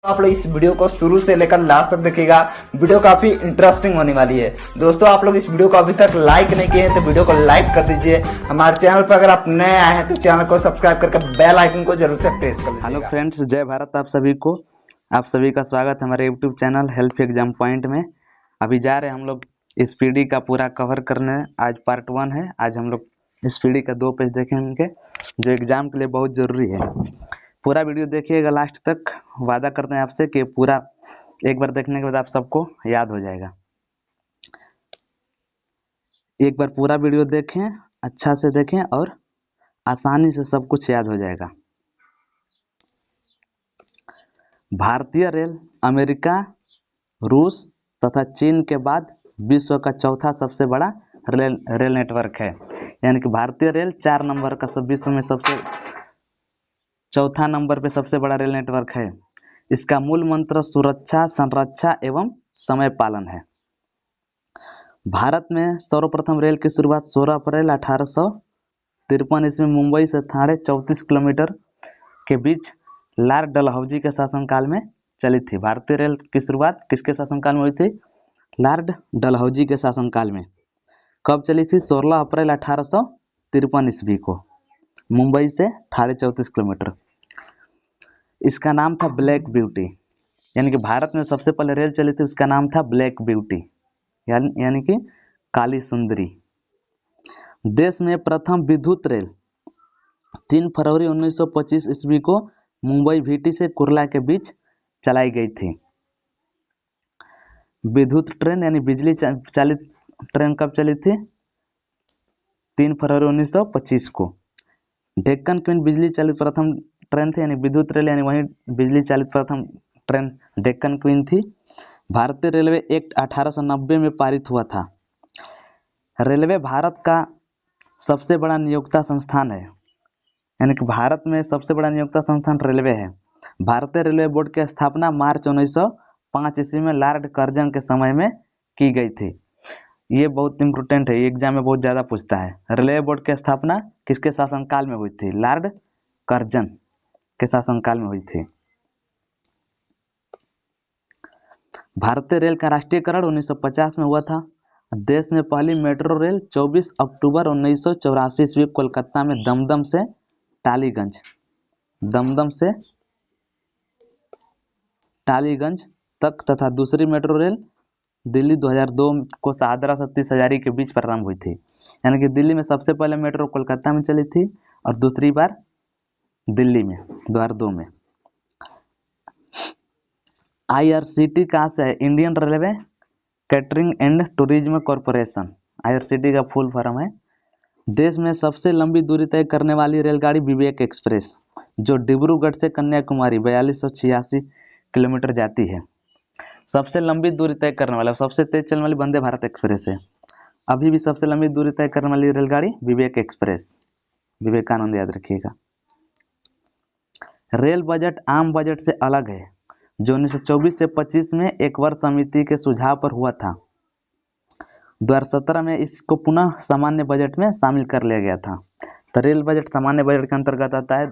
आप लोग इस वीडियो को शुरू से लेकर लास्ट तक देखिएगा। वीडियो काफी इंटरेस्टिंग होने वाली है। दोस्तों, आप लोग इस वीडियो को अभी तक लाइक नहीं किए हैं तो वीडियो को लाइक कर दीजिए। हमारे चैनल पर अगर आप नए आए हैं तो चैनल को सब्सक्राइब करके बेल आइकन को जरूर से प्रेस कर लीजिएगा। हेलो फ्रेंड्स, जय भारत। आप सभी का स्वागत है हमारे YouTube channel health exam point में। अभी जा रहे हैं हम लोग इस पीडी का पूरा कवर करने। आज पार्ट 1 है। आज हम लोग इस पीडी का 2 पेज देखेंगे जो एग्जाम के लिए बहुत ज़रूरी है। पूरा वीडियो देखिएगा लास्ट तक। वादा करते हैं आपसे कि पूरा एक बार देखने के बाद आप सबको याद हो जाएगा। एक बार पूरा वीडियो देखें, अच्छा से देखें और आसानी से सब कुछ याद हो जाएगा। भारतीय रेल अमेरिका, रूस तथा चीन के बाद विश्व का चौथा सबसे बड़ा रेल नेटवर्क है। यानी कि भारतीय रेल 4 नंबर का विश्व में सबसे चौथा नंबर पे सबसे बड़ा रेल नेटवर्क है। इसका मूल मंत्र सुरक्षा, संरक्षा एवं समय पालन है। भारत में सर्वप्रथम रेल की शुरुआत 16 अप्रैल 1853 ईस्वी में मुंबई से ठाणे 34 किलोमीटर के बीच लॉर्ड डलहौजी के शासनकाल में चली थी। भारतीय रेल की शुरुआत किसके शासनकाल में हुई थी? लॉर्ड डलहौजी के शासनकाल में। कब चली थी? 16 अप्रैल 1853 ईस्वी को मुंबई से ठाणे 34 किलोमीटर। इसका नाम था ब्लैक ब्यूटी। यानी कि भारत में सबसे पहले रेल चली थी, उसका नाम था ब्लैक ब्यूटी, यानी कि काली सुंदरी। देश में प्रथम विद्युत रेल 3 फरवरी 1925 ईस्वी को मुंबई भीटी से कुर्ला के बीच चलाई गई थी। विद्युत ट्रेन यानी बिजली चालित ट्रेन कब चली थी? 3 फरवरी 1925 को। डेक्कन क्वीन बिजली चालित प्रथम ट्रेन थी, यानी विद्युत रेल यानी वही बिजली चालित प्रथम ट्रेन डेक्कन क्वीन थी। भारतीय रेलवे एक्ट 1890 में पारित हुआ था। रेलवे भारत का सबसे बड़ा नियोक्ता संस्थान है। यानी कि भारत में सबसे बड़ा नियोक्ता संस्थान रेलवे है। भारतीय रेलवे बोर्ड की स्थापना मार्च 1905 ईस्वी में लॉर्ड कर्जन के समय में की गई थी। ये बहुत इंपॉर्टेंट है, ये एग्जाम में बहुत ज़्यादा पूछता है। रेलवे बोर्ड की स्थापना किसके शासनकाल में हुई थी? लॉर्ड कर्जन के शासनकाल में हुई थी। भारतीय रेल का राष्ट्रीयकरण 1950 में हुआ था। देश में पहली मेट्रो रेल 24 अक्टूबर 1984 ईस्वी कोलकाता में दमदम से टालीगंज तक तथा दूसरी मेट्रो रेल दिल्ली 2002 को शाहदरा से 30 हजारी के बीच प्रारंभ हुई थी। यानी कि दिल्ली में सबसे पहले मेट्रो कोलकाता में चली थी और दूसरी बार दिल्ली में 2002 में। IRCT कहाँ से है? Indian railway catering and tourism corporation, IRCT का फुल फॉर्म है। देश में सबसे लंबी दूरी तय करने वाली रेलगाड़ी विवेक एक्सप्रेस, जो डिब्रूगढ़ से कन्याकुमारी 4286 किलोमीटर जाती है। सबसे लंबी दूरी तय करने वाला, सबसे तेज चलने वाली वंदे भारत एक्सप्रेस है। अभी भी सबसे लंबी दूरी तय करने वाली रेलगाड़ी विवेक एक्सप्रेस, विवेकानंद याद रखिएगा। रेल बजट आम बजट से अलग है, जो 1924 से 25 में एक वर्ष समिति के सुझाव पर हुआ था। 2017 में इसको पुनः सामान्य बजट में शामिल कर लिया गया था। तो रेल बजट सामान्य बजट के अंतर्गत आता है।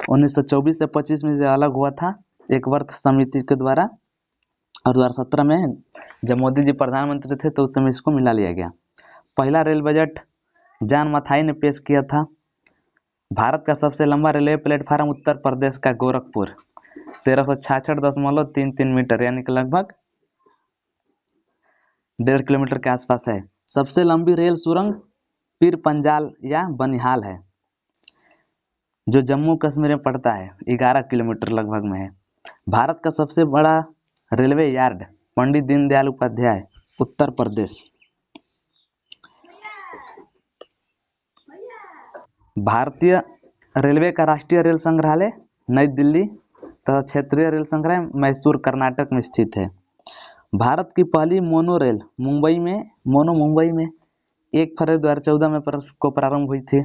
1924 से 25 में से अलग हुआ था एक वर्ष समिति के द्वारा, और 2017 में जब मोदी जी प्रधानमंत्री थे तो उस समय इसको मिला लिया गया। पहला रेल बजट जॉन मथाई ने पेश किया था। भारत का सबसे लंबा रेलवे प्लेटफार्म उत्तर प्रदेश का गोरखपुर 1366.33 मीटर, यानी कि लगभग 1.5 किलोमीटर के आसपास है। सबसे लंबी रेल सुरंग पीर पंजाल या बनिहाल है, जो जम्मू कश्मीर में पड़ता है, 11 किलोमीटर लगभग में है। भारत का सबसे बड़ा रेलवे यार्ड पंडित दीनदयाल उपाध्याय, उत्तर प्रदेश। भारतीय रेलवे का राष्ट्रीय रेल संग्रहालय नई दिल्ली तथा क्षेत्रीय रेल संग्रहालय मैसूर, कर्नाटक में स्थित है। भारत की पहली मोनो रेल मुंबई में 1 फरवरी 2014 में को प्रारंभ हुई थी।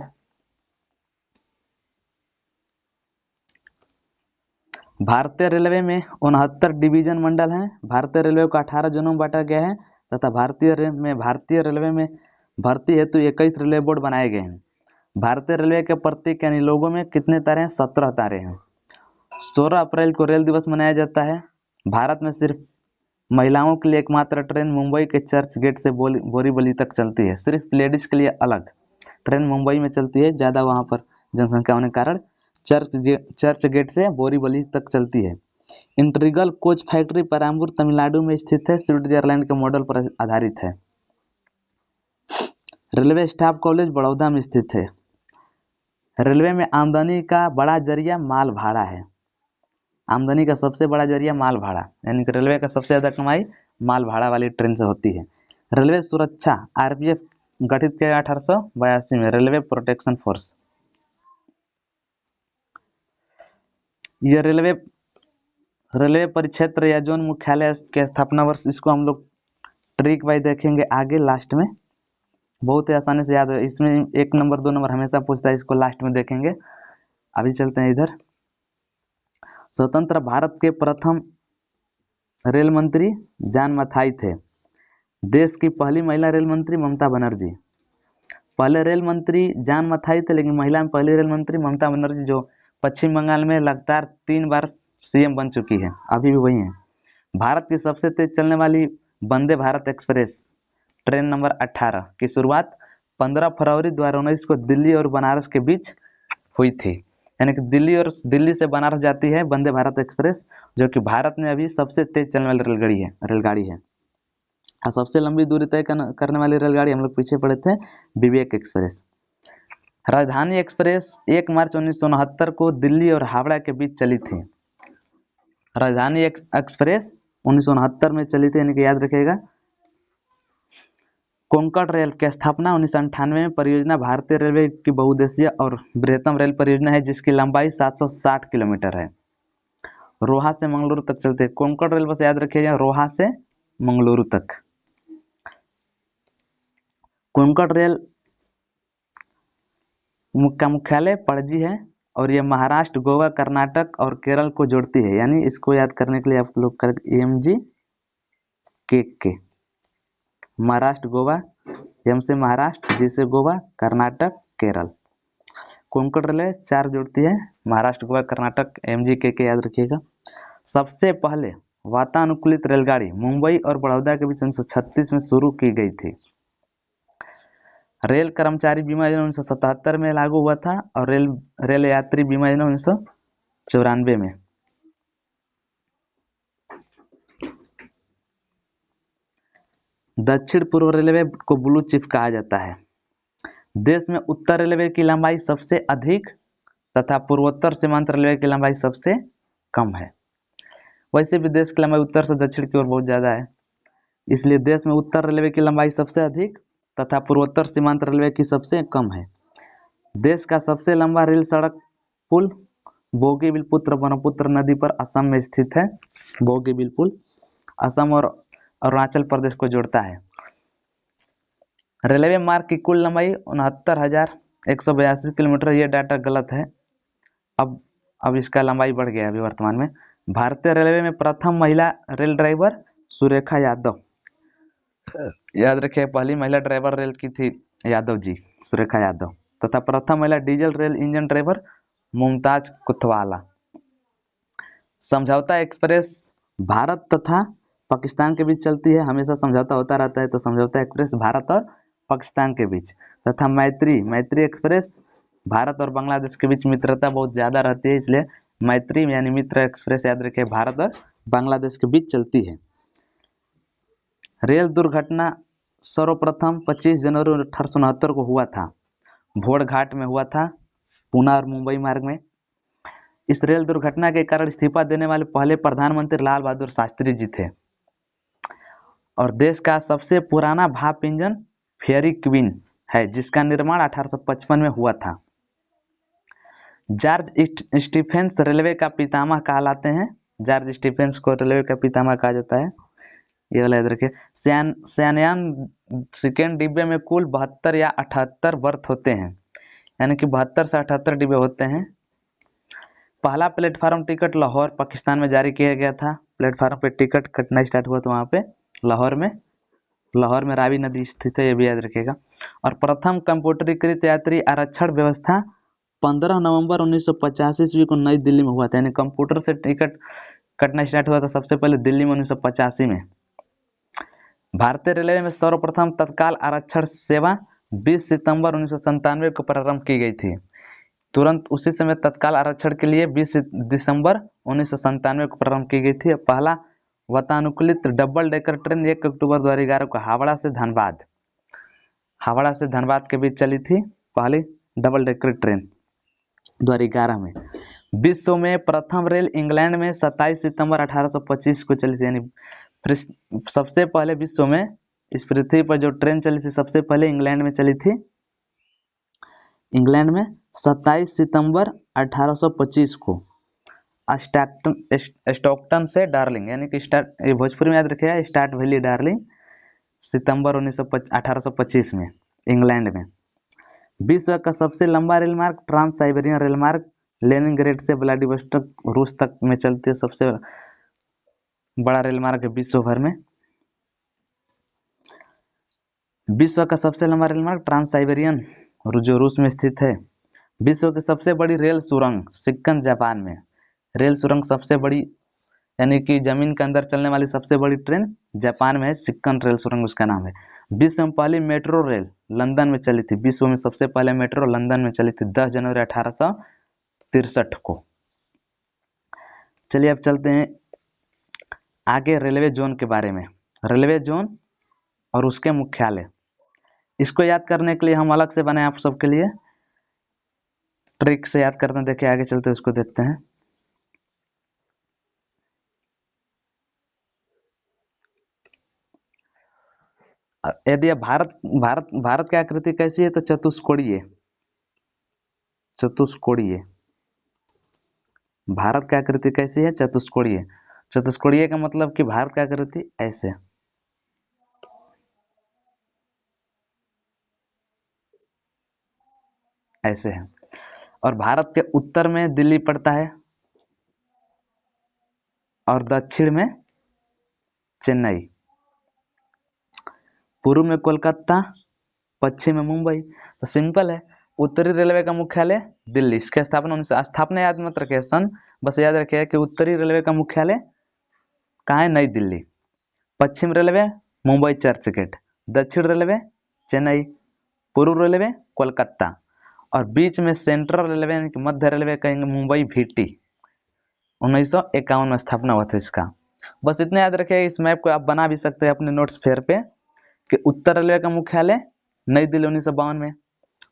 भारतीय रेलवे में 69 डिवीजन मंडल हैं। भारतीय रेलवे को 18 जोनों में बांटा गया है तथा भारतीय रेलवे में भर्ती हेतु 21 रेलवे बोर्ड बनाए गए हैं। भारतीय रेलवे के प्रतीक यानी लोगो में कितने तारे हैं? 17 तारे हैं। 16 अप्रैल को रेल दिवस मनाया जाता है। भारत में सिर्फ महिलाओं के लिए एकमात्र ट्रेन मुंबई के चर्च गेट से बोरीवली तक चलती है। सिर्फ लेडीज के लिए अलग ट्रेन मुंबई में चलती है, ज़्यादा वहाँ पर जनसंख्या होने के कारण चर्च गेट से बोरीवली तक चलती है। Integral coach factory Perambur Tamil Nadu में स्थित है, स्विट्जरलैंड के मॉडल पर आधारित है। रेलवे स्टाफ कॉलेज बड़ौदा में स्थित है। रेलवे में आमदनी का बड़ा जरिया माल भाड़ा है। आमदनी का सबसे बड़ा जरिया माल भाड़ा, यानी कि रेलवे का सबसे ज़्यादा कमाई माल भाड़ा वाली ट्रेन से होती है। रेलवे सुरक्षा आरपीएफ गठित किया 1882 में, रेलवे प्रोटेक्शन फोर्स। ये रेलवे परिक्षेत्र या जोन मुख्यालय के स्थापना वर्ष, इसको हम लोग ट्रिक वाइज देखेंगे आगे लास्ट में, बहुत ही आसानी से याद है। इसमें 1 नंबर 2 नंबर हमेशा पूछता है, इसको लास्ट में देखेंगे। अभी चलते हैं इधर। स्वतंत्र भारत के प्रथम रेल मंत्री जॉन मथाई थे। देश की पहली महिला रेल मंत्री ममता बनर्जी। पहले रेल मंत्री जॉन मथाई थे, लेकिन महिला में पहली रेल मंत्री ममता बनर्जी, जो पश्चिम बंगाल में लगातार 3 बार सीएम बन चुकी है, अभी भी वही है। भारत की सबसे तेज चलने वाली Vande Bharat express train number 18 की शुरुआत 15 फरवरी 2019 को दिल्ली और बनारस के बीच हुई थी। यानी कि दिल्ली से बनारस जाती है वंदे भारत एक्सप्रेस, जो कि भारत में अभी सबसे तेज चलने वाली रेलगाड़ी है। और सबसे लंबी दूरी तय करने वाली रेलगाड़ी हम लोग पीछे पड़े थे, विवेक एक्सप्रेस। राजधानी एक्सप्रेस 1 मार्च 1969 को दिल्ली और हावड़ा के बीच चली थी। राजधानी एक्सप्रेस 1969 में चली थी, यानी कि याद रखिएगा। कोंकण रेल की स्थापना 1998 में। परियोजना भारतीय रेलवे की बहुउद्देशीय और बृहत्तम रेल परियोजना है, जिसकी लंबाई 760 किलोमीटर है। रोहा से मंगलुरु तक चलते हैं। कोंकण रेल बस याद रखिएगा, रोहा से मंगलुरु तक। कोंकण रेल का मुख्यालय पणजी है और यह महाराष्ट्र, गोवा, कर्नाटक और केरल को जोड़ती है। यानी इसको याद करने के लिए आप लोग कर एमजी के महाराष्ट्र, गोवा, एम से महाराष्ट्र, जी से गोवा, कर्नाटक, केरल। कोंकण रेलवे 4 जोड़ती है, महाराष्ट्र, गोवा, कर्नाटक, एमजी के याद रखिएगा। सबसे पहले वातानुकूलित रेलगाड़ी मुंबई और बड़ौदा के बीच 1936 में शुरू की गई थी। रेल कर्मचारी बीमा योजना 1977 में लागू हुआ था और रेल यात्री बीमा योजना 1994 में। दक्षिण पूर्व रेलवे को ब्लू चिप कहा जाता है। देश में उत्तर रेलवे की लंबाई सबसे अधिक तथा पूर्वोत्तर सीमांत रेलवे की लंबाई सबसे कम है। वैसे भी देश की लंबाई उत्तर से दक्षिण की ओर बहुत ज़्यादा है, इसलिए देश में उत्तर रेलवे की लंबाई सबसे अधिक तथा पूर्वोत्तर सीमांत रेलवे की सबसे कम है। देश का सबसे लंबा रेल सड़क पुल बोगीबिल पुत्र ब्रह्मपुत्र नदी पर असम में स्थित है। बोगीबिल पुल असम और अरुणाचल प्रदेश को जोड़ता है। रेलवे मार्ग की कुल लंबाई 69,182 किलोमीटर। ये डाटा गलत है, अब इसका लंबाई बढ़ गया है अभी वर्तमान में। भारतीय रेलवे में प्रथम महिला रेल ड्राइवर सुरेखा यादव। याद रखिए, पहली महिला ड्राइवर रेल की थी यादव जी, सुरेखा यादव। तथा प्रथम महिला diesel rail engine driver Mumtaz Kuthwala. समझौता एक्सप्रेस भारत तथा पाकिस्तान के बीच चलती है, हमेशा समझौता होता रहता है, तो समझौता एक्सप्रेस भारत और पाकिस्तान के बीच। तथा मैत्री एक्सप्रेस भारत और बांग्लादेश के बीच मित्रता बहुत ज़्यादा रहती है, इसलिए मैत्री यानी मित्र एक्सप्रेस याद रखिए भारत और बांग्लादेश के बीच चलती है। रेल दुर्घटना सर्वप्रथम 25 जनवरी 1869 को हुआ था, भोड़ घाट में हुआ था, पुणे और मुंबई मार्ग में। इस रेल दुर्घटना के कारण इस्तीफा देने वाले पहले प्रधानमंत्री लाल बहादुर शास्त्री जी थे। और देश का सबसे पुराना भाप इंजन फेयरी क्वीन है, जिसका निर्माण 1855 में हुआ था। जॉर्ज स्टीफेंस रेलवे का पितामह कहलाते हैं। जॉर्ज स्टीफेंस को रेलवे का पितामह कहा जाता है, ये वाला याद रखिए। शयनयान सेकेंड डिब्बे में कुल 72 या 78 बर्थ होते हैं, यानी कि 72 से 78 डिब्बे होते हैं। पहला प्लेटफार्म टिकट लाहौर पाकिस्तान में जारी किया गया था। प्लेटफार्म पे टिकट कटना स्टार्ट हुआ था वहाँ पे लाहौर में रावी नदी स्थित है, ये भी याद रखिएगा। और प्रथम कंप्यूटरीकृत यात्री आरक्षण व्यवस्था 15 नवंबर 1985 ईस्वी को नई दिल्ली में हुआ था। यानी कंप्यूटर से टिकट कटना स्टार्ट हुआ था सबसे पहले दिल्ली में 1985 में। भारतीय रेलवे में सर्वप्रथम तत्काल आरक्षण सेवा 20 सितंबर 1997 को प्रारंभ की गई थी। तुरंत उसी समय तत्काल आरक्षण के लिए 20 दिसंबर 1997 को प्रारंभ की गई थी। पहला वातानुकूलित डबल डेकर ट्रेन 1 अक्टूबर 2011 को हावड़ा से धनबाद के बीच चली थी पहली डबल डेकर ट्रेन 2011 में। विश्व में प्रथम रेल इंग्लैंड में 27 सितंबर 1825 को चली थी। यानी सबसे पहले विश्व में इस पृथ्वी पर जो ट्रेन चली थी सबसे पहले इंग्लैंड में चली थी। इंग्लैंड में 27 सितंबर 1825 को स्टॉकटन से डार्लिंग, यानी कि भोजपुरी में याद रखिएगा, स्टार्ट वैली डार्लिंग, सितंबर 1825 में इंग्लैंड में। विश्व का सबसे लंबा रेल मार्ग ट्रांस साइबेरियन रेल मार्ग लेनिनग्रेड से व्लादिवोस्टोक रूस तक में चलती है। सबसे बड़ा रेल मार्ग है विश्व भर में। विश्व का सबसे लंबा रेल मार्ग ट्रांस साइबेरियन जो रूस में स्थित है। विश्व की सबसे बड़ी रेल सुरंग सिक्कन जापान में। रेल सुरंग सबसे बड़ी, यानी कि जमीन के अंदर चलने वाली सबसे बड़ी ट्रेन जापान में है, सिक्कन रेल सुरंग उसका नाम है। विश्व में पहली मेट्रो रेल लंदन में चली थी। विश्व में सबसे पहले मेट्रो लंदन में चली थी 10 जनवरी 1863 को। चलिए अब चलते हैं आगे रेलवे जोन के बारे में। रेलवे जोन और उसके मुख्यालय, इसको याद करने के लिए हम अलग से बनाए आप सबके लिए, ट्रिक से याद करते हैं। देखिए आगे चलते हैं उसको देखते हैं। यदि भारत भारत भारत की आकृति कैसी है तो चतुष्कोणीय। भारत की आकृति कैसी है? चतुष्कोणीय। चतुष्कोणीय का मतलब कि भारत की आकृति ऐसे है। और भारत के उत्तर में दिल्ली पड़ता है और दक्षिण में चेन्नई, पूर्व में कोलकाता, पश्चिम में मुंबई। तो सिंपल है, उत्तरी रेलवे का मुख्यालय दिल्ली। इसकी स्थापना याद मत रखिए सन, बस याद रखिए कि उत्तरी रेलवे का मुख्यालय कहाँ है? नई दिल्ली। पश्चिम रेलवे मुंबई चर्च गेट, दक्षिण रेलवे चेन्नई, पूर्व रेलवे कोलकाता और बीच में सेंट्रल रेलवे यानी कि मध्य रेलवे कहेंगे मुंबई भीटी। 1951 में स्थापना हुआ था इसका। बस इतना याद रखिए। इस मैप को आप बना भी सकते हैं अपने नोट्स फेयर पे कि उत्तर रेलवे का मुख्यालय नई दिल्ली 1952 में।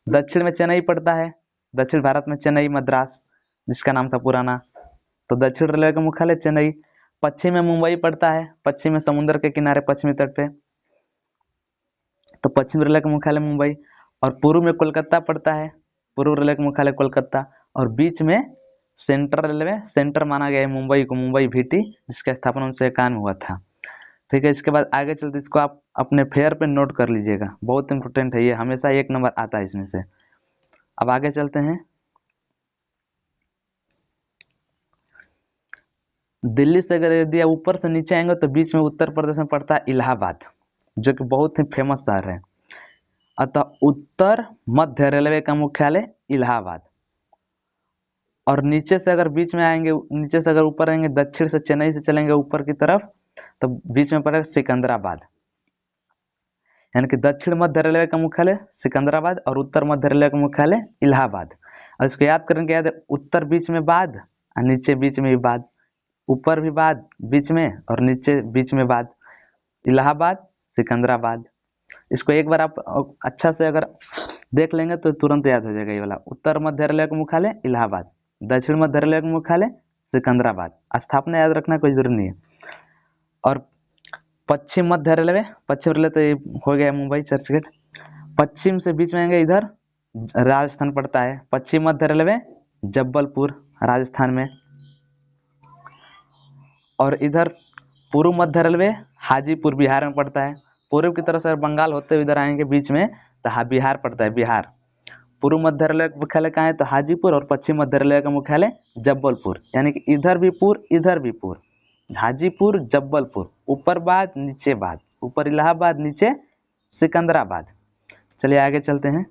दक्षिण में चेन्नई पड़ता है, दक्षिण भारत में चेन्नई मद्रास जिसका नाम था पुराना, तो दक्षिण रेलवे का मुख्यालय चेन्नई। पश्चिम में मुंबई पड़ता है, पश्चिम में समुद्र के किनारे पश्चिमी तट पे, तो पश्चिम रेलवे का मुख्यालय मुंबई। और पूर्व में कोलकाता पड़ता है, पूर्व रेलवे का मुख्यालय कोलकाता। और बीच में सेंट्रल रेलवे, सेंटर माना गया है मुंबई को, मुंबई भीटी, जिसका स्थापना 1951 में हुआ था। ठीक है, इसके बाद आगे चलते इसको आप अपने फेयर पे नोट कर लीजिएगा, बहुत इंपॉर्टेंट है ये, हमेशा 1 नंबर आता है इसमें से। अब आगे चलते हैं। दिल्ली से अगर यदि आप ऊपर से नीचे आएंगे तो बीच में उत्तर प्रदेश में पड़ता है इलाहाबाद, जो कि बहुत ही फेमस शहर है। अतः उत्तर मध्य रेलवे का मुख्यालय इलाहाबाद। और नीचे से अगर बीच में आएंगे, नीचे से अगर ऊपर आएंगे, दक्षिण से चेन्नई से चलेंगे ऊपर की तरफ, तो बीच में पड़ेगा सिकंदराबाद। यानी कि दक्षिण मध्य रेलवे का मुख्यालय सिकंदराबाद और उत्तर मध्य रेलवे का मुख्यालय इलाहाबाद। और इसको याद करेंगे, याद है, उत्तर बीच में बाद और नीचे बीच में भी बाद, ऊपर भी बाद बीच में और नीचे बीच में बाद, इलाहाबाद सिकंदराबाद। इसको एक बार आप अच्छा से अगर देख लेंगे तो तुरंत याद हो जाएगा ये वाला। उत्तर मध्य रेलवे का मुख्यालय इलाहाबाद, दक्षिण मध्य रेलवे का मुख्यालय सिकंदराबाद। स्थापना याद रखना कोई जरूरी नहीं है। और पश्चिम मध्य रेलवे, पश्चिम रेलवे तो ये हो गया मुंबई चर्चगेट। पश्चिम से बीच में आएंगे, इधर राजस्थान पड़ता है, पश्चिम मध्य रेलवे जबलपुर राजस्थान में। और इधर पूर्व मध्य रेलवे हाजीपुर बिहार में पड़ता है। पूर्व की तरफ से बंगाल होते हुए इधर आएंगे बीच में तो बिहार पड़ता है, बिहार। पूर्व मध्य रेलवे का मुख्यालय कहाँ है? तो हाजीपुर। और पश्चिम मध्य रेलवे का मुख्यालय जबलपुर, यानी कि इधर भी पुर इधर भी पुर, हाजीपुर जबलपुर, ऊपर बाद नीचे बाद, ऊपर इलाहाबाद नीचे सिकंदराबाद। चलिए आगे चलते हैं।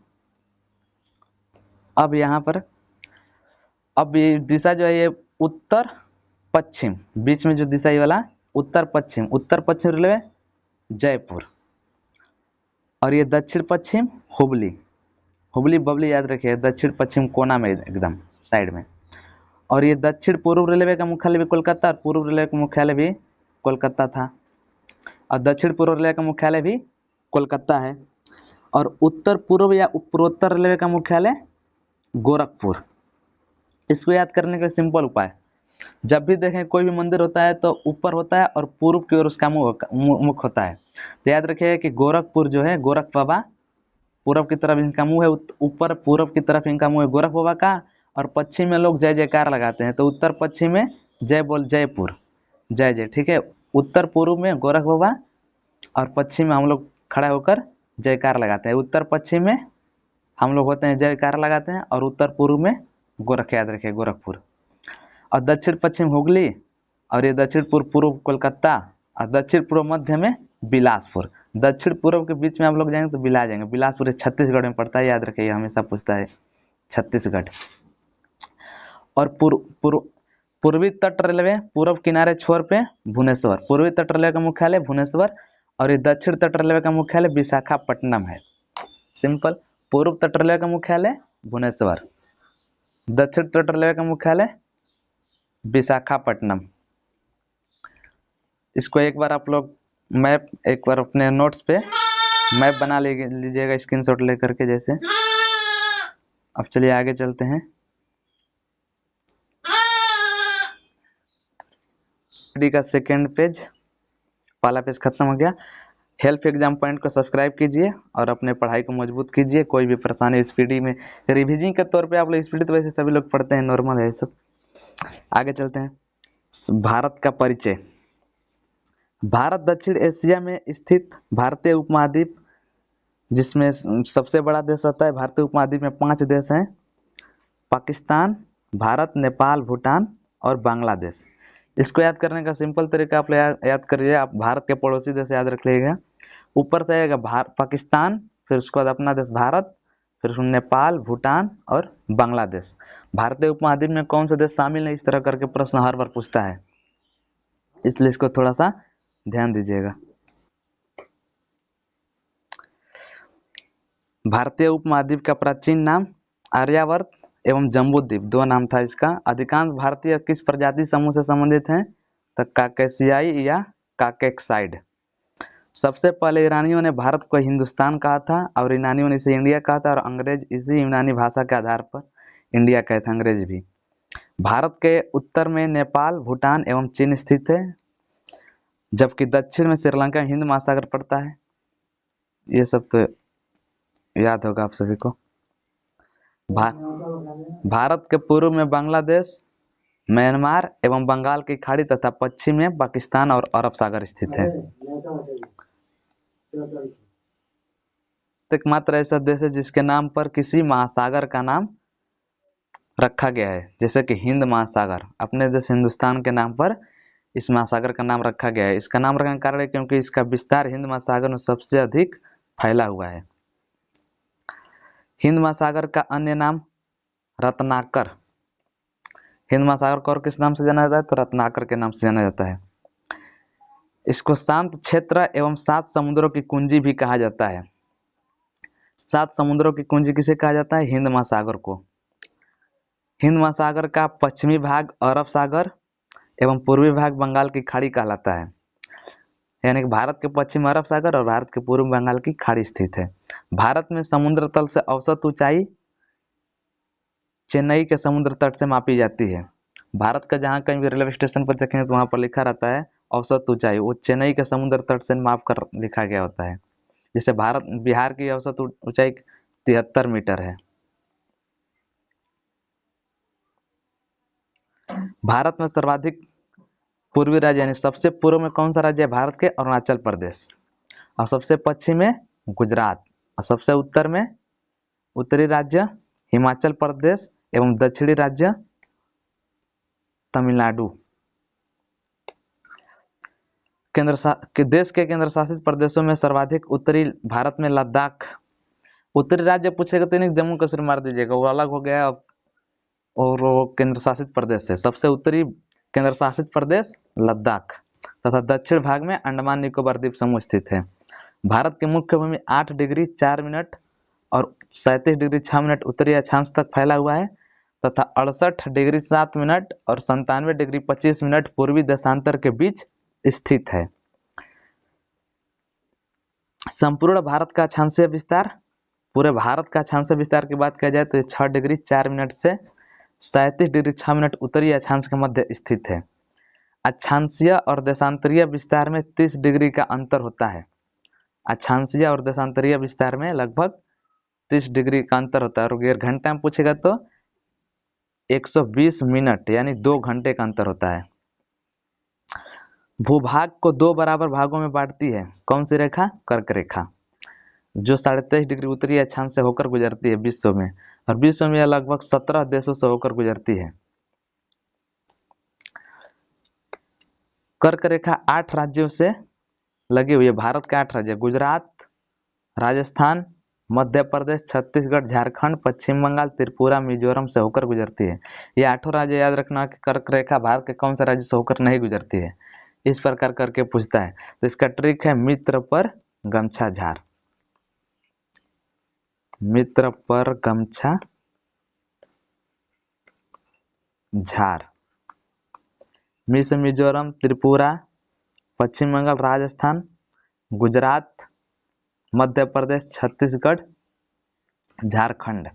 अब यहाँ पर अब ये दिशा जो है ये उत्तर पश्चिम, बीच में जो दिशा ये वाला उत्तर पश्चिम रेलवे जयपुर, और ये दक्षिण पश्चिम हुबली, हुबली बबली याद रखिए, दक्षिण पश्चिम कोना में एकदम साइड में। और ये दक्षिण पूर्व रेलवे का मुख्यालय भी कोलकाता, और पूर्व रेलवे का मुख्यालय भी कोलकाता था, और दक्षिण पूर्व रेलवे का मुख्यालय भी कोलकाता है। और उत्तर पूर्व या पूर्वोत्तर रेलवे का मुख्यालय गोरखपुर। इसको याद करने का सिंपल उपाय, जब भी देखें कोई भी मंदिर होता है तो ऊपर होता है और पूर्व की ओर उसका मुख होता है, तो याद रखिएगा कि गोरखपुर जो है गोरख बाबा, पूर्व की तरफ इनका मुंह है, ऊपर पूर्व की तरफ इनका मुंह है गोरख बाबा का, और पश्चिम में लोग जय जयकार लगाते हैं, तो उत्तर पश्चिम में जय बोल जयपुर, जय जय, ठीक है। उत्तर पूर्व में गोरख बाबा और पश्चिम में हम लोग खड़ा होकर जयकार लगाते हैं, उत्तर पश्चिम में हम लोग होते हैं जयकार लगाते हैं, और उत्तर पूर्व में गोरख, याद रखिए गोरखपुर। और दक्षिण पश्चिम हुगली, और ये दक्षिण पूर्व कोलकाता, और दक्षिण पूर्व मध्य में बिलासपुर। दक्षिण पूर्व के बीच में आप लोग जाएंगे तो बिला जाएंगे, बिलासपुर छत्तीसगढ़ में पड़ता है, याद रखिए, हमेशा पूछता है छत्तीसगढ़। और पूर्वी तट रेलवे पूर्व किनारे छोर पे भुवनेश्वर, पूर्वी तट रेलवे का मुख्यालय भुवनेश्वर, और ये दक्षिण तट रेलवे का मुख्यालय विशाखापट्टनम है। सिंपल, पूर्व तट रेलवे का मुख्यालय भुवनेश्वर, दक्षिण तट रेलवे का मुख्यालय विशाखापट्टनम। इसको एक बार आप लोग मैप, एक बार अपने नोट्स पे मैप बना लीजिएगा स्क्रीनशॉट लेकर के जैसे। अब चलिए आगे चलते हैं। डी का सेकेंड पेज, पहला पेज खत्म हो गया। हेल्प एग्जाम पॉइंट को सब्सक्राइब कीजिए और अपने पढ़ाई को मजबूत कीजिए। कोई भी परेशानी स्पीडी में रिविजन के तौर पे आप लोग स्पीडी तो वैसे सभी लोग पढ़ते हैं, नॉर्मल है सब। आगे चलते हैं। भारत का परिचय। भारत दक्षिण एशिया में स्थित भारतीय उपमहाद्वीप, जिसमें सबसे बड़ा देश आता है। भारतीय उपमहाद्वीप में 5 देश हैं, पाकिस्तान, भारत, नेपाल, भूटान और बांग्लादेश। इसको याद करने का सिंपल तरीका आप याद करिए, आप भारत के पड़ोसी देश याद रख लीजिएगा। ऊपर से आएगा पाकिस्तान, फिर उसके बाद अपना देश भारत, फिर नेपाल, भूटान और बांग्लादेश। भारतीय उपमहाद्वीप में कौन से देश शामिल है, इस तरह करके प्रश्न हर बार पूछता है, इसलिए इसको थोड़ा सा ध्यान दीजिएगा। भारतीय उपमहाद्वीप का प्राचीन नाम आर्यावर्त एवं जम्बूद्वीप, 2 नाम था इसका। अधिकांश भारतीय किस प्रजाति समूह से संबंधित हैं, तो काकेशियाई या काकेक्साइड। सबसे पहले ईरानियों ने भारत को हिंदुस्तान कहा था, और यूनानियों ने इसे इंडिया कहा था, और अंग्रेज इसी यूनानी भाषा के आधार पर इंडिया कहे थे अंग्रेज भी। भारत के उत्तर में नेपाल, भूटान एवं चीन स्थित है, जबकि दक्षिण में श्रीलंका, हिंद महासागर पड़ता है। ये सब तो याद होगा आप सभी को। भारत के पूर्व में बांग्लादेश, म्यांमार एवं बंगाल की खाड़ी तथा पश्चिम में पाकिस्तान और अरब सागर स्थित है। एकमात्र ऐसा देश है जिसके नाम पर किसी महासागर का नाम रखा गया है, जैसे कि हिंद महासागर, अपने देश हिंदुस्तान के नाम पर इस महासागर का नाम रखा गया है। इसका नाम रखने का कारण है क्योंकि इसका विस्तार हिंद महासागर में सबसे अधिक फैला हुआ है। हिंद महासागर का अन्य नाम रत्नाकर। हिंद महासागर को और किस नाम से जाना जाता है, तो रत्नाकर के नाम से जाना जाता है। इसको शांत क्षेत्र एवं 7 समुद्रों की कुंजी भी कहा जाता है। 7 समुद्रों की कुंजी किसे कहा जाता है, हिंद महासागर को। हिंद महासागर का पश्चिमी भाग अरब सागर एवं पूर्वी भाग बंगाल की खाड़ी कहलाता है। यानी कि भारत के पश्चिम अरब सागर और भारत के पूर्व बंगाल की खाड़ी स्थित है। भारत में समुद्र तल से औसत ऊंचाई चेन्नई के समुद्र तट से मापी जाती है। भारत का जहाँ कहीं भी रेलवे स्टेशन पर देखेंगे तो वहाँ पर लिखा रहता है औसत ऊंचाई, वो चेन्नई के समुद्र तट से माप कर लिखा गया होता है। जैसे बिहार की औसत ऊंचाई 73 मीटर है। भारत में सर्वाधिक पूर्वी राज्य यानी सबसे पूर्व में कौन सा राज्य है भारत के, अरुणाचल प्रदेश, और सबसे पश्चिम में गुजरात, और सबसे उत्तर में उत्तरी राज्य हिमाचल प्रदेश एवं दक्षिणी राज्य तमिलनाडु। देश के केंद्र शासित प्रदेशों में सर्वाधिक उत्तरी भारत में लद्दाख। उत्तरी राज्य पूछेगा तो नहीं जम्मू कश्मीर मार दीजिएगा, वो अलग हो गया। अब और वो केंद्र शासित प्रदेश है। सबसे उत्तरी केंद्र शासित प्रदेश लद्दाख तथा दक्षिण भाग में अंडमान निकोबार द्वीप समूह स्थित है। भारत की मुख्य भूमि 8 डिग्री 4 मिनट और 37 डिग्री 6 मिनट उत्तरी अक्षांश तक फैला हुआ है तथा 68 डिग्री 7 मिनट और 97 डिग्री 25 मिनट पूर्वी देशांतर के बीच स्थित है। संपूर्ण भारत का अक्षांशीय विस्तार, पूरे भारत का अक्षांशीय विस्तार की बात किया जाए तो ये 6 डिग्री 4 मिनट से 37 डिग्री 6 मिनट उत्तरी अक्षांश के मध्य स्थित है। अक्षांशीय और देशांतरीय विस्तार में 30 डिग्री का अंतर होता है। अक्षांशीय और देशांतरीय विस्तार में लगभग 30 डिग्री का अंतर होता है और अगर घंटा में पूछेगा तो 120 मिनट यानी 2 घंटे का अंतर होता है। भूभाग को 2 बराबर भागों में बांटती है कौन सी रेखा? कर्क रेखा, जो 23.5 डिग्री उत्तरी अक्षांश से होकर गुजरती है विश्व में, और विश्व में यह लगभग 17 देशों से होकर गुजरती है। कर्क रेखा 8 राज्यों से लगी हुई है। भारत के 8 राज्य गुजरात, राजस्थान, मध्य प्रदेश, छत्तीसगढ़, झारखंड, पश्चिम बंगाल, त्रिपुरा, मिजोरम से होकर गुजरती है। ये 8 राज्य याद रखना कि कर्क रेखा भारत के कौन से राज्य से होकर नहीं गुजरती है, इस प्रकार करके पूछता है। तो इसका ट्रिक है मित्र पर गमछा झार, मित्र पर गमछा झार। मी से मिजोरम, त्रिपुरा, पश्चिम बंगाल, राजस्थान, गुजरात, मध्य प्रदेश, छत्तीसगढ़, झारखंड।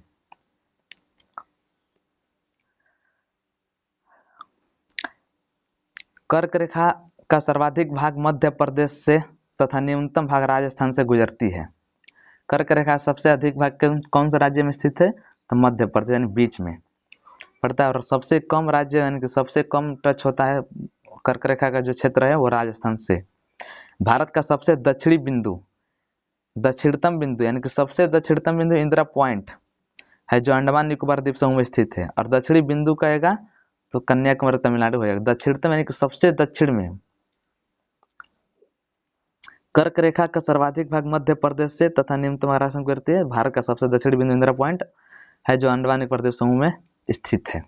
कर्क रेखा का सर्वाधिक भाग मध्य प्रदेश से तथा न्यूनतम भाग राजस्थान से गुजरती है। कर्क रेखा सबसे अधिक भाग कौन से राज्य में स्थित है? तो मध्य प्रदेश यानी बीच में पड़ता है, और सबसे कम राज्य यानी कि सबसे कम टच होता है कर्क रेखा का जो क्षेत्र है वो राजस्थान से। भारत का सबसे दक्षिणी बिंदु, दक्षिणतम बिंदु यानी कि सबसे दक्षिणतम बिंदु इंदिरा पॉइंट है जो अंडमान निकोबार द्वीप समूह में स्थित है, और दक्षिणी बिंदु कहेगा तो कन्याकुमारी तमिलनाडु हो जाएगा। दक्षिणतम यानी कि सबसे दक्षिण में। कर्क रेखा का सर्वाधिक भाग मध्य प्रदेश से तथा न्यूनतम महाराष्ट्र में करती है। भारत का सबसे दक्षिणी बिंदु इंदिरा पॉइंट है जो अंडमान निकोबार द्वीप समूह में स्थित है।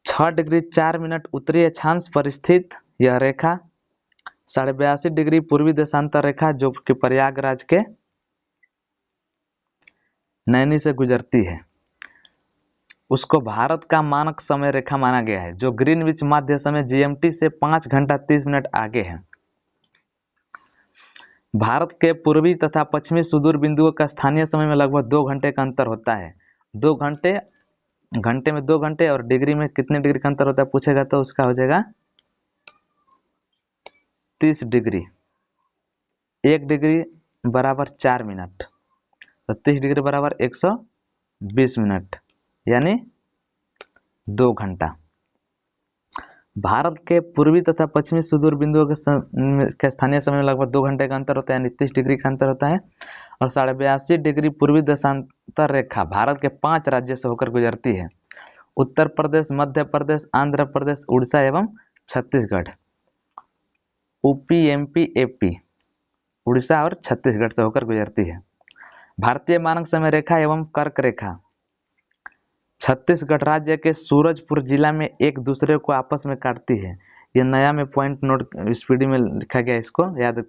6 डिग्री 4 मिनट उत्तरी अक्षांश पर स्थित यह रेखा 82.5 डिग्री पूर्वी देशांतर रेखा जो कि प्रयागराज के नैनी से गुजरती है, उसको भारत का मानक समय रेखा माना गया है, जो ग्रीनविच माध्य समय जीएमटी से 5 घंटा 30 मिनट आगे है। भारत के पूर्वी तथा पश्चिमी सुदूर बिंदुओं का स्थानीय समय में लगभग 2 घंटे का अंतर होता है। 2 घंटे, घंटे में 2 घंटे और डिग्री में कितने डिग्री का अंतर होता है पूछेगा तो उसका हो जाएगा 30 डिग्री। 1 डिग्री बराबर 4 मिनट, तो 30 डिग्री बराबर 120 मिनट यानी 2 घंटा। भारत के पूर्वी तथा पश्चिमी सुदूर बिंदुओं के स्थानीय समय में लगभग 2 घंटे का अंतर होता है यानी 30 डिग्री का अंतर होता है, और 82.5 डिग्री पूर्वी देशांतर रेखा भारत के 5 राज्य से होकर गुजरती है। उत्तर प्रदेश, मध्य प्रदेश, आंध्र प्रदेश, उड़ीसा एवं Chhattisgarh. UP, MP, AP, Orissa और छत्तीसगढ़ से होकर गुजरती है। भारतीय मानक समय रेखा एवं कर्क रेखा छत्तीसगढ़ राज्य के सूरजपुर जिला में एक दूसरे को आपस में काटती है। ये नया में पॉइंट नोट स्पीडी में लिखा गया, इसको याद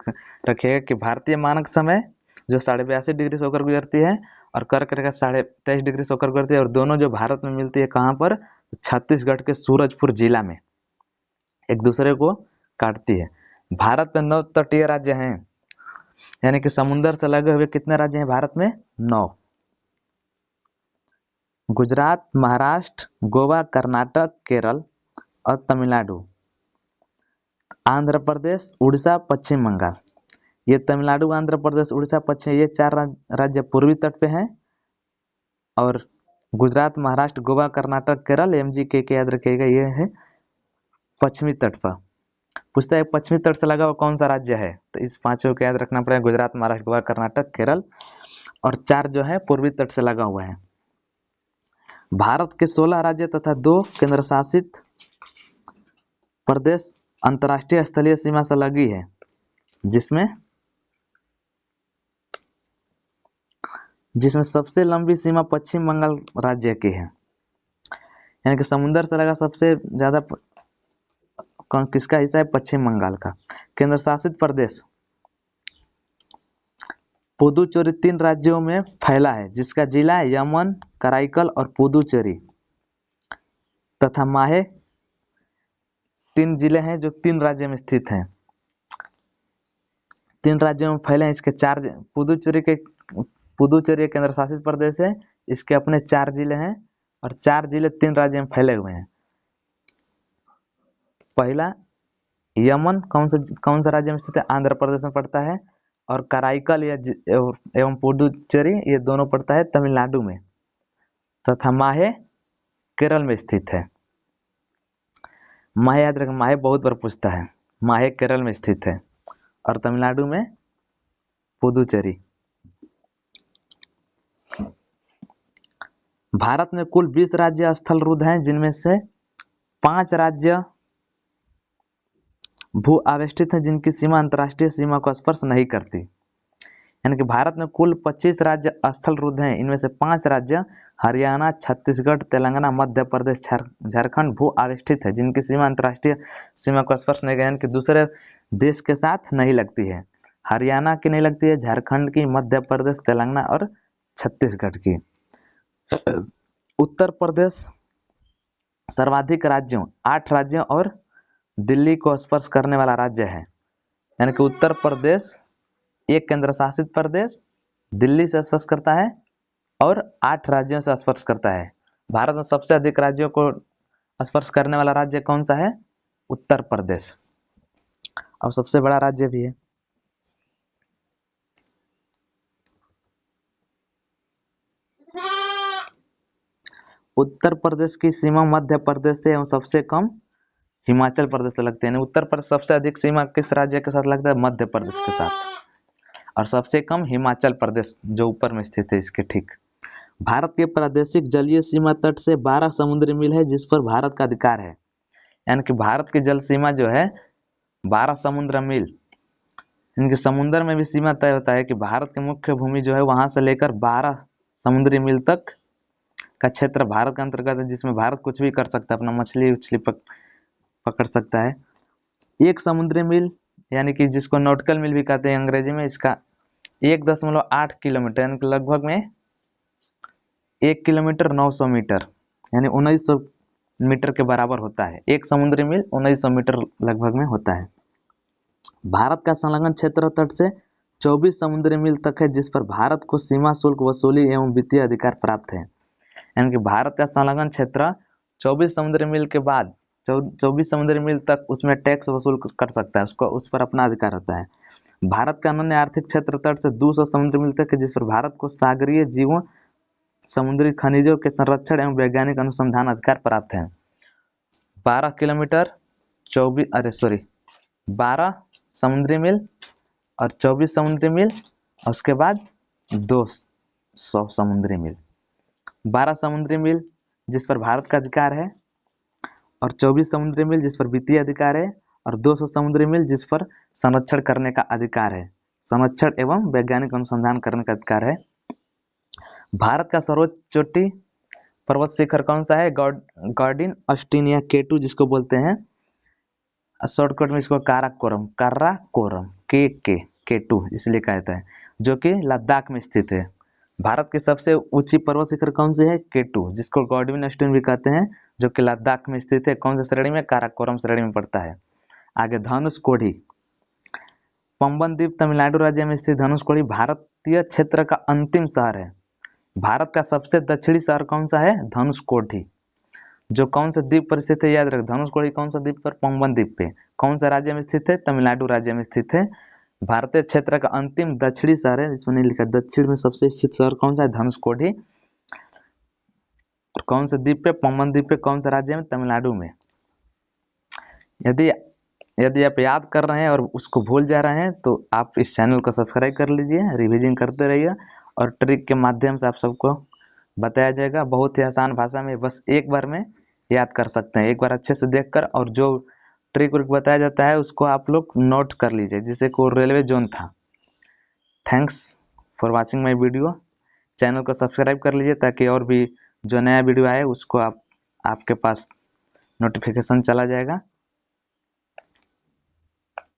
रखिएगा कि भारतीय मानक समय जो 82.5 डिग्री से होकर गुजरती है और कर्क रेखा 23.5 डिग्री से होकर गुजरती है, और दोनों जो भारत में मिलती है कहाँ पर? छत्तीसगढ़ के सूरजपुर जिला में एक दूसरे को काटती है। भारत में 9 तटीय राज्य हैं, यानी कि समुद्र से लगे हुए कितने राज्य हैं भारत में? 9। गुजरात, महाराष्ट्र, गोवा, कर्नाटक, केरल और तमिलनाडु, आंध्र प्रदेश, उड़ीसा, पश्चिम बंगाल। ये तमिलनाडु, आंध्र प्रदेश, उड़ीसा, पश्चिम, ये 4 राज्य पूर्वी तट पे हैं, और गुजरात, महाराष्ट्र, गोवा, कर्नाटक, केरल, एमजीके के याद रखिएगा ये है पश्चिमी तट पर। पूछता है पश्चिमी तट से लगा हुआ कौन सा राज्य है, तो इस 5 को याद रखना पड़ेगा, गुजरात, महाराष्ट्र, गोवा, कर्नाटक, केरल, और 4 जो है पूर्वी तट से लगा हुआ है। भारत के 16 राज्य तथा 2 केंद्र शासित प्रदेश अंतर्राष्ट्रीय स्थलीय सीमा से लगी है, जिसमें सबसे लंबी सीमा पश्चिम बंगाल राज्य की है। यानी कि समुंदर से लगा सबसे ज़्यादा किसका हिस्सा है? पश्चिम बंगाल का। केंद्र शासित प्रदेश पुदुचेरी 3 राज्यों में फैला है, जिसका जिला यमन, कराईकल और पुदुचेरी तथा माहे 3 जिले हैं जो 3 राज्यों में स्थित हैं। 3 राज्यों में फैले हैं। इसके 4 पुदुचेरी एक केंद्र शासित प्रदेश है। इसके अपने 4 जिले हैं और 4 जिले 3 राज्यों में फैले हुए हैं। पहला यमन कौन सा राज्य में स्थित है? आंध्र प्रदेश में पड़ता है। और कराईकल एवं पुदुचेरी ये दोनों पड़ता है तमिलनाडु में। तथा माहे केरल में स्थित है। माहे याद रखें, माहे बहुत बार पूछता है। माहे केरल में स्थित है और तमिलनाडु में पुदुचेरी। भारत में कुल 20 राज्य स्थल रुद्ध हैं, जिनमें से 5 राज्य भू आवेष्टित हैं, जिनकी सीमा अंतर्राष्ट्रीय सीमा को स्पर्श नहीं करती। यानी कि भारत में कुल 25 राज्य स्थल रुद्ध हैं। इनमें से 5 राज्य हरियाणा, छत्तीसगढ़, तेलंगाना, मध्य प्रदेश, झारखंड भू आवेष्टित है, जिनकी सीमा अंतर्राष्ट्रीय सीमा को स्पर्श नहीं करती, यानी कि दूसरे देश के साथ नहीं लगती है। हरियाणा की नहीं लगती है, झारखंड की, मध्य प्रदेश, तेलंगाना और छत्तीसगढ़ की। उत्तर प्रदेश सर्वाधिक राज्यों 8 राज्यों और दिल्ली को स्पर्श करने वाला राज्य है। यानी कि उत्तर प्रदेश एक केंद्र शासित प्रदेश दिल्ली से स्पर्श करता है और 8 राज्यों से स्पर्श करता है। भारत में सबसे अधिक राज्यों को स्पर्श करने वाला राज्य कौन सा है? उत्तर प्रदेश, और सबसे बड़ा राज्य भी है। उत्तर प्रदेश की सीमा मध्य प्रदेश से एवं सबसे कम हिमाचल प्रदेश से लगती है। यानी उत्तर प्रदेश सबसे अधिक सीमा किस राज्य के साथ लगता है? मध्य प्रदेश के साथ। और सबसे कम हिमाचल प्रदेश जो ऊपर में स्थित है इसके ठीक। भारत के प्रादेशिक जलीय सीमा तट से 12 समुद्री मील है, जिस पर भारत का अधिकार है। यानी कि भारत की जल सीमा जो है 12 समुद्र मील। इनके समुद्र में भी सीमा तय होता है कि भारत की मुख्य भूमि जो है वहां से लेकर 12 समुद्री मील तक का क्षेत्र भारत के अंतर्गत है, जिसमें भारत कुछ भी कर सकता है, अपना मछली उछली पकड़ सकता है। 1 समुद्री मील यानी कि जिसको नॉटिकल मील भी कहते हैं अंग्रेजी में, इसका 1.8 किलोमीटर यानी कि लगभग में 1 किलोमीटर 900 मीटर यानी 1900 मीटर के बराबर होता है। 1 समुद्री मील 1900 मीटर लगभग में होता है। भारत का संलग्न क्षेत्र तट से 24 समुद्री मील तक है, जिस पर भारत को सीमा शुल्क वसूली एवं वित्तीय अधिकार प्राप्त है। यानी कि भारत का संलग्न क्षेत्र 24 समुद्री मील के बाद 24 समुद्री मील तक उसमें टैक्स वसूल कर सकता है, उसको उस पर अपना अधिकार होता है। भारत का अन्य आर्थिक क्षेत्र तट से 200 समुद्री मील तक है, जिस पर भारत को सागरीय जीवों, समुद्री खनिजों के संरक्षण एवं वैज्ञानिक अनुसंधान अधिकार प्राप्त है। 12 समुद्री मील और 24 समुद्री मील और उसके बाद 200 समुद्री मील। 12 समुद्री मील जिस पर भारत का अधिकार है और 24 समुद्री मील जिस पर वित्तीय अधिकार है और 200 समुद्री मील जिस पर संरक्षण करने का अधिकार है, संरक्षण एवं वैज्ञानिक अनुसंधान करने का अधिकार है। भारत का सर्वोच्च चोटी पर्वत शिखर कौन सा है? गार्डिन ऑस्टिनिया K2 जिसको बोलते हैं, शॉर्टकट में इसको काराकोरम K2 इसलिए कहता है, जो कि लद्दाख में स्थित है। भारत की सबसे ऊंची पर्वत शिखर कौन सी है? K2 जिसको गार्डिन ऑस्टिन भी कहते हैं, जो कि लद्दाख में स्थित है। कौन सी श्रेणी में? काराकोरम श्रेणी में पड़ता है। आगे धनुषकोडी पंबन द्वीप तमिलनाडु राज्य में स्थित धनुषकोडी भारतीय क्षेत्र का अंतिम शहर है। भारत का सबसे दक्षिणी शहर कौन सा है? धनुषकोडी, जो कौन सा द्वीप पर स्थित है? याद रख, धनुषकोडी कौन सा द्वीप पर? पंबन द्वीप पे। कौन सा राज्य में स्थित है? तमिलनाडु राज्य में स्थित है। भारतीय क्षेत्र का अंतिम दक्षिणी शहर है, इसमें नहीं लिखा। दक्षिण में सबसे स्थित शहर कौन सा है? धनुषकोडी। कौन से द्वीप पे? पंबन द्वीप पे। कौन सा राज्य में? तमिलनाडु में। यदि आप याद कर रहे हैं और उसको भूल जा रहे हैं तो आप इस चैनल को सब्सक्राइब कर लीजिए, रिवीजन करते रहिए और ट्रिक के माध्यम से आप सबको बताया जाएगा। बहुत ही आसान भाषा में, बस एक बार में याद कर सकते हैं, एक बार अच्छे से देखकर। और जो ट्रिक बताया जाता है उसको आप लोग नोट कर लीजिए, जिसे को रेलवे जोन था। Thanks for watching my video. Channel को सब्सक्राइब कर लीजिए ताकि और भी जो नया वीडियो आए उसको आप आपके पास नोटिफिकेशन चला जाएगा।